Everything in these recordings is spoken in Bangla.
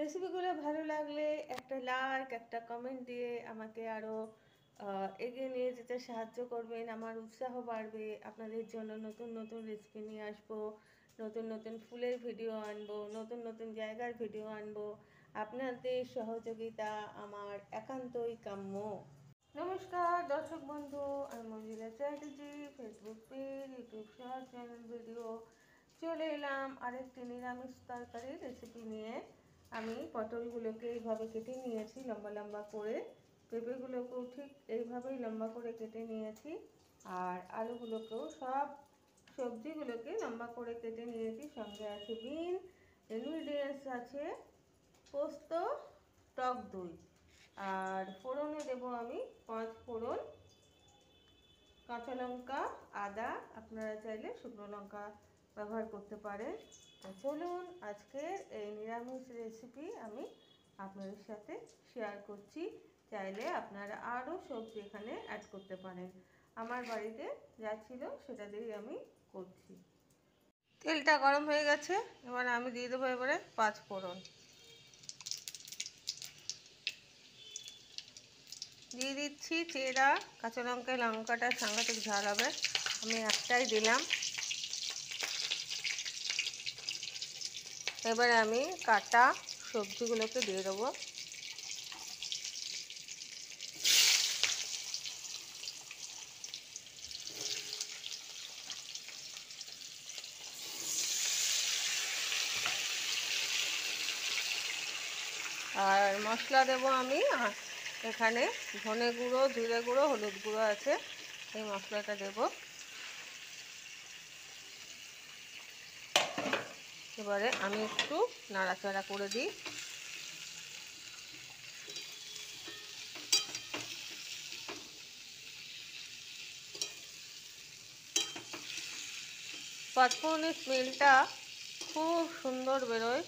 রেসিপিগুলো ভালো লাগলে একটা লাইক, একটা কমেন্ট দিয়ে আমাকে আরও এগিয়ে নিয়ে যেতে সাহায্য করবেন। আমার উৎসাহ বাড়বে। আপনাদের জন্য নতুন নতুন রেসিপি নিয়ে আসবো, নতুন নতুন ফুলের ভিডিও আনবো, নতুন নতুন জায়গার ভিডিও আনবো। আপনাদের সহযোগিতা আমার একান্তই কাম্য। নমস্কার দর্শক বন্ধু, আমি Manjila Chatterjee. Facebook page, YouTube short, channel video চলে এলাম আরেকটি নিরামিষ তরকারির রেসিপি নিয়ে। আমি পটলগুলোকে এইভাবে কেটে নিয়েছি লম্বা লম্বা করে, পেঁপেগুলোকেও ঠিক এইভাবেই লম্বা করে কেটে নিয়েছি, আর আলুগুলোকেও সব সবজিগুলোকে লম্বা করে কেটে নিয়েছি। সঙ্গে আছে বিন, ইনগ্রিডিয়েন্টস আছে পোস্ত, টক দই, আর ফোড়নে দেবো আমি 5 ফোড়ন, কাঁচা লঙ্কা, আদা, আপনারা চাইলে শুকনো লঙ্কা ব্যবহার করতে পারেন। চলুন আজকের এই নিরামিষ রেসিপি আমি আপনাদের সাথে শেয়ার করছি। চাইলে আপনারা আরও সবজি এখানে অ্যাড করতে পারেন। আমার বাড়িতে যা ছিল সেটা দিয়েই আমি করছি। তেলটা গরম হয়ে গেছে, এবার আমি দিয়ে দেবো এবারে 5 ফোড়ন। দিয়ে দিচ্ছি চেরা কাঁচা লঙ্কা, লঙ্কাটা সাংঘাতিক ঝাল হবে, আমি একটাই দিলাম। এবারে আমি কাটা সবজিগুলোকে দিয়ে দেবো। আর মশলা দেবো আমি এখানে ধনে গুঁড়ো, জিরে গুঁড়ো, হলুদ গুঁড়ো আছে, এই মশলাটা দেব। এবারে আমি একটু নাড়াচাড়া করে দিই। পাঁচফোড়নের স্মেলটা খুব সুন্দর বেরোয়।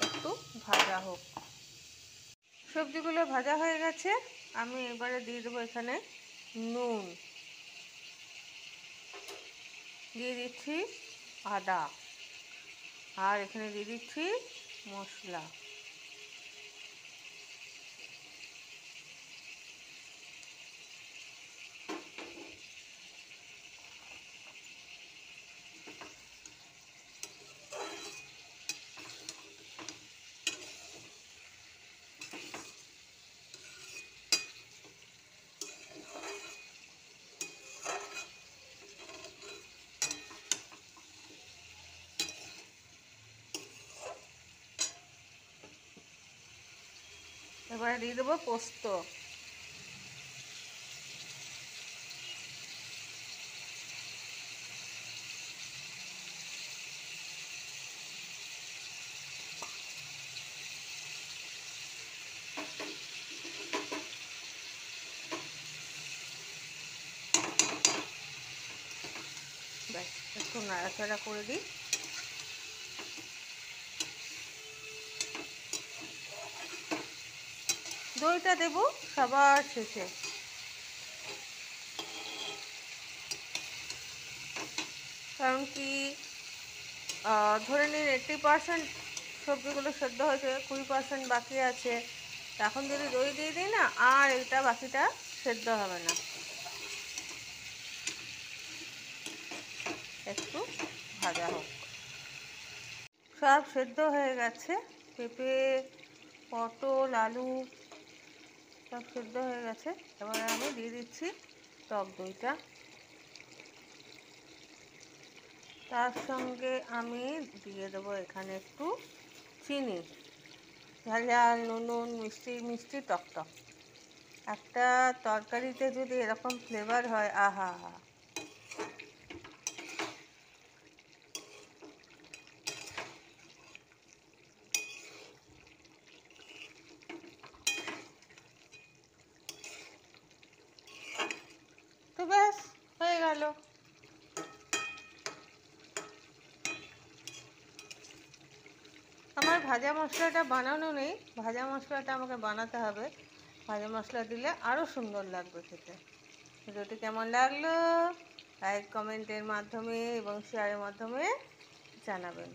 একটু ভাজা হোক। সবজিগুলো ভাজা হয়ে গেছে, আমি এবারে দিয়ে দেবো এখানে নুন, দিয়ে দিচ্ছি আদা, আর এখানে দিয়ে দিচ্ছি মশলা। এবারে দিয়ে দেবো পোস্ত। ব্যাস, একটু নাড়াচাড়া করে দিই। দইটা দেব সবার শেষে, কারণ কি ধরে নিন 80% সবজিগুলো সেদ্ধ হয়েছে, 20% বাকি আছে। এখন যদি দই দিয়ে দিই না, আর এটা বাকিটা সেদ্ধ হবে না। একটু ভাজা হোক। সব সেদ্ধ হয়ে গেছে, পেঁপে, পটল, আলু সব সেদ্ধ হয়ে গেছে। এবারে আমি দিয়ে দিচ্ছি টক দইটা। তার সঙ্গে আমি দিয়ে দেবো এখানে একটু চিনি, ঝাল ঝাল, নুন মিষ্টি মিষ্টি, টক টক। একটা তরকারিতে যদি এরকম ফ্লেভার হয়, আহা হা। তো ব্যাস হয়ে গেল। আমার ভাজা মশলাটা বানানো নেই, ভাজা মশলাটা আমাকে বানাতে হবে। ভাজা মশলা দিলে আরও সুন্দর লাগবে খেতে। ভিডিওটি কেমন লাগলো লাইক কমেন্টের মাধ্যমে এবং শেয়ারের মাধ্যমে জানাবেন।